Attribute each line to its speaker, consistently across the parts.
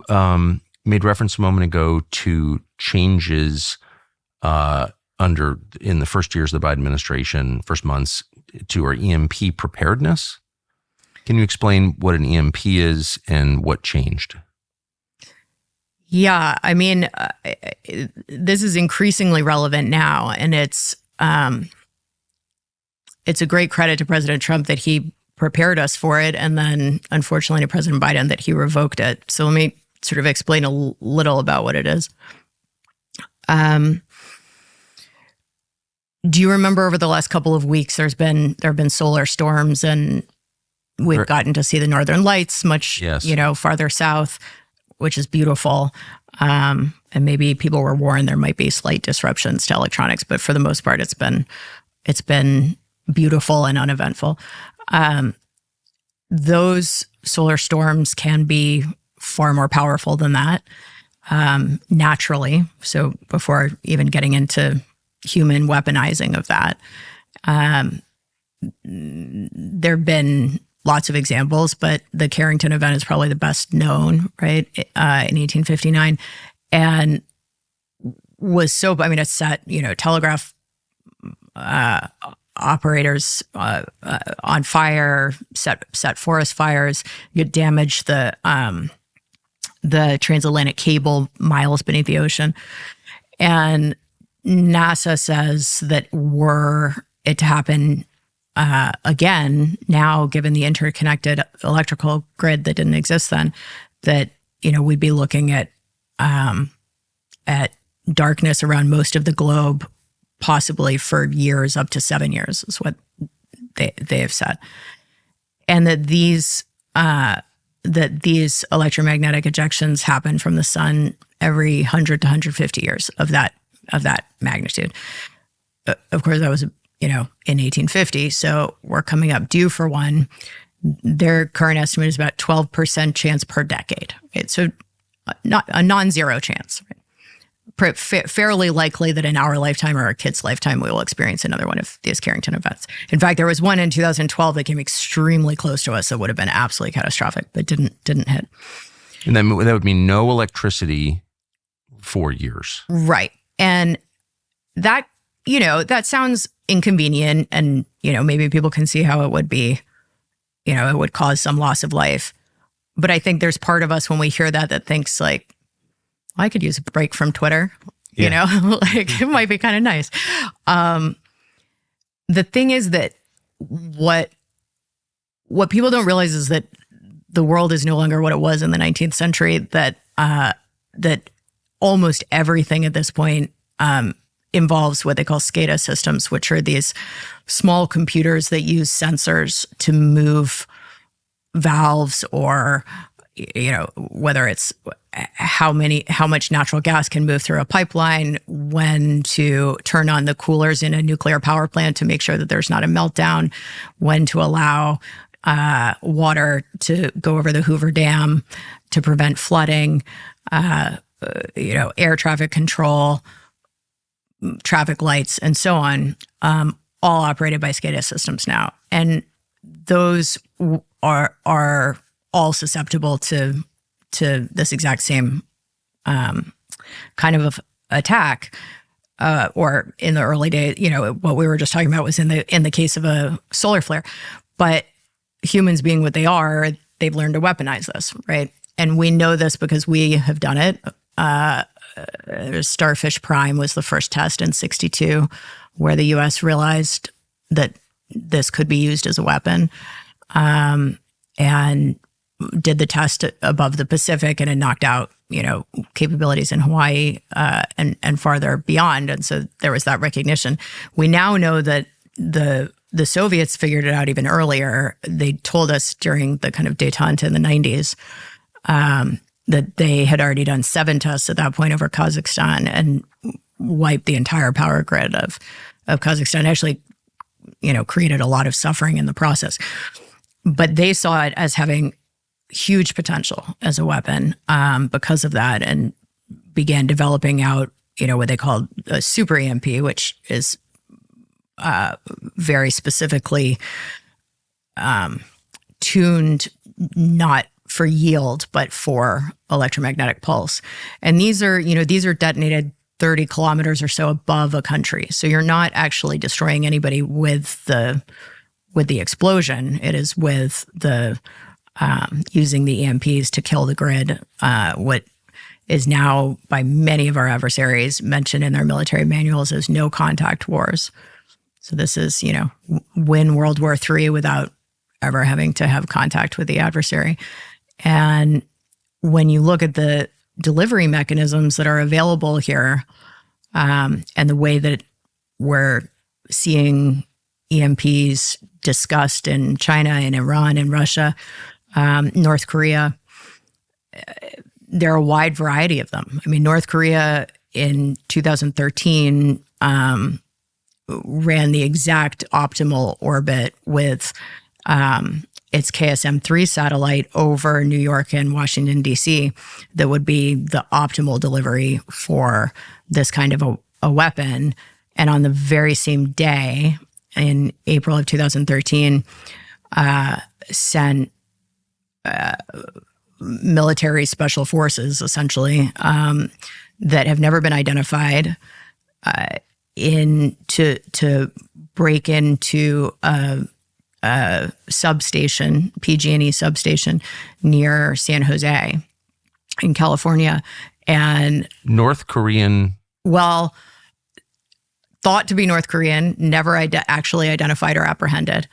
Speaker 1: made reference a moment ago to changes in the first years of the Biden administration, first months, to our EMP preparedness. Can you explain what an EMP is and what changed?
Speaker 2: Yeah, I mean, this is increasingly relevant now, and it's a great credit to President Trump that he prepared us for it, and then unfortunately to President Biden that he revoked it. So let me sort of explain a little about what it is. Do you remember over the last couple of weeks there have been solar storms, and we've gotten to see the northern lights much farther south, which is beautiful. And maybe people were warned there might be slight disruptions to electronics, but for the most part it's been beautiful and uneventful. Those solar storms can be far more powerful than that, naturally. So before even getting into human weaponizing of that, there have been lots of examples, but the Carrington Event is probably the best known, right? In 1859, and was so, I mean, it set, telegraph operators on fire, set forest fires. You damaged the transatlantic cable miles beneath the ocean. And NASA says that were it to happen again now, given the interconnected electrical grid that didn't exist then, that we'd be looking at darkness around most of the globe, possibly for years, up to 7 years, is what they have said, and that these electromagnetic ejections happen from the sun every 100 to 150 years of that magnitude. Of course, that was in 1850, so we're coming up due for one. Their current estimate is about 12% chance per decade. Right? So not a non-zero chance. Right? Fairly likely that in our lifetime or our kids' lifetime, we will experience another one of these Carrington events. In fact, there was one in 2012 that came extremely close to us that would have been absolutely catastrophic, but didn't hit.
Speaker 1: And then that would mean no electricity for years.
Speaker 2: Right. And that, that sounds inconvenient, and, maybe people can see how it would be, it would cause some loss of life. But I think there's part of us when we hear that thinks like, I could use a break from Twitter, like it might be kind of nice. The thing is that what people don't realize is that the world is no longer what it was in the 19th century, that almost everything at this point involves what they call Scada Systems, which are these small computers that use sensors to move valves, or whether it's how much natural gas can move through a pipeline, when to turn on the coolers in a nuclear power plant to make sure that there's not a meltdown, when to allow water to go over the Hoover Dam to prevent flooding, air traffic control, traffic lights, and so on, all operated by Scada Systems now. And those are all susceptible to this exact same kind of attack. Or in the early days, what we were just talking about was in the case of a solar flare. But humans being what they are, they've learned to weaponize this, right? And we know this because we have done it. Starfish Prime was the first test in '62, where the U.S. realized that this could be used as a weapon, and did the test above the Pacific, and it knocked out, capabilities in Hawaii and farther beyond. And so there was that recognition. We now know that the Soviets figured it out even earlier. They told us during the kind of détente in the 90s that they had already done 7 tests at that point over Kazakhstan and wiped the entire power grid of Kazakhstan. Actually, created a lot of suffering in the process. But they saw it as having huge potential as a weapon because of that, and began developing out, what they called a super EMP, which is very specifically tuned not for yield, but for electromagnetic pulse. And these are detonated 30 kilometers or so above a country. So you're not actually destroying anybody with the explosion. It is with the using the EMPs to kill the grid, what is now by many of our adversaries mentioned in their military manuals as no contact wars. So this is, win World War III without ever having to have contact with the adversary. And when you look at the delivery mechanisms that are available here, and the way that we're seeing EMPs discussed in China and Iran and Russia, North Korea, there are a wide variety of them. I mean, North Korea in 2013 ran the exact optimal orbit with its KSM-3 satellite over New York and Washington, D.C. that would be the optimal delivery for this kind of a weapon. And on the very same day, in April of 2013, sent military special forces, essentially, that have never been identified, to break into a substation, PG&E substation near San Jose in California. And
Speaker 1: North Korean.
Speaker 2: Well, thought to be North Korean, never actually identified or apprehended.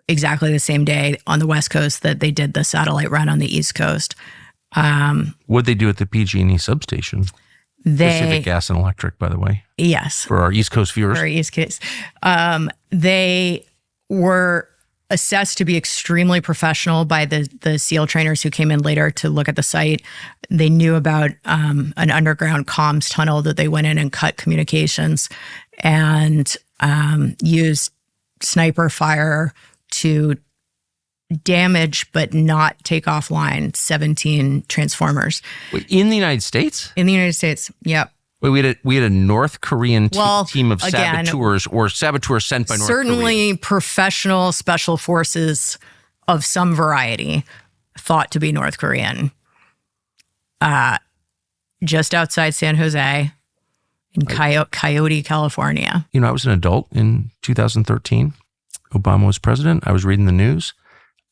Speaker 2: Exactly the same day on the West Coast that they did the satellite run on the East Coast.
Speaker 1: What'd they do at the PG&E substation? Pacific Gas and Electric, by the way.
Speaker 2: Yes.
Speaker 1: For our East Coast viewers.
Speaker 2: For our East Coast. They were assessed to be extremely professional by the SEAL trainers who came in later to look at the site. They knew about an underground comms tunnel that they went in and cut communications and used sniper fire to damage but not take offline 17 transformers.
Speaker 1: Wait, in the United States?
Speaker 2: In the United States, yep.
Speaker 1: Wait, we had a North Korean team of saboteurs, or saboteurs sent by North Korea.
Speaker 2: Certainly professional special forces of some variety, thought to be North Korean. Just outside San Jose, in Coyote, California.
Speaker 1: I was an adult in 2013. Obama was president. I was reading the news.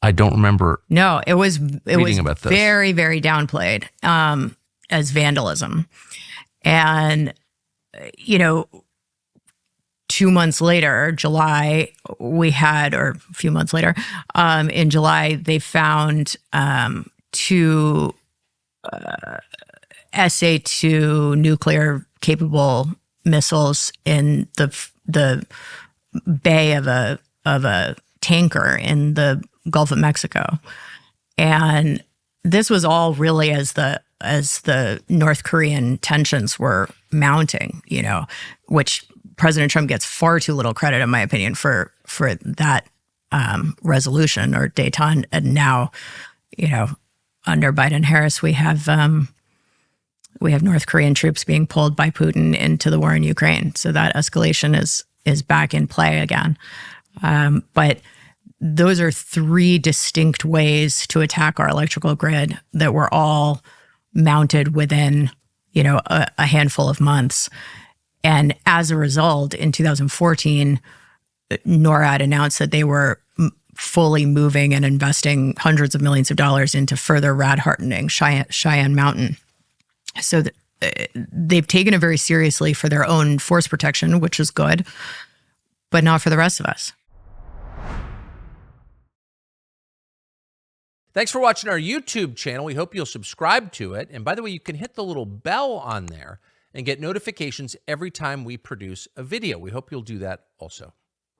Speaker 1: I don't remember.
Speaker 2: No, it was
Speaker 1: about this.
Speaker 2: Very, very downplayed as vandalism. And, 2 months later, July, or a few months later, in July, they found 2 SA-2 nuclear capable missiles in the bay of a tanker in the Gulf of Mexico. And this was all really as the North Korean tensions were mounting, which President Trump gets far too little credit, in my opinion, for that resolution or détente. And now, under Biden-Harris, we have North Korean troops being pulled by Putin into the war in Ukraine. So that escalation is back in play again. But those are 3 distinct ways to attack our electrical grid that were all mounted within, a handful of months. And as a result, in 2014, NORAD announced that they were fully moving and investing hundreds of millions of dollars into further rad hardening Cheyenne Mountain. So they've taken it very seriously for their own force protection, which is good, but not for the rest of us.
Speaker 3: Thanks for watching our YouTube channel. We hope you'll subscribe to it. And by the way, you can hit the little bell on there and get notifications every time we produce a video. We hope you'll do that also.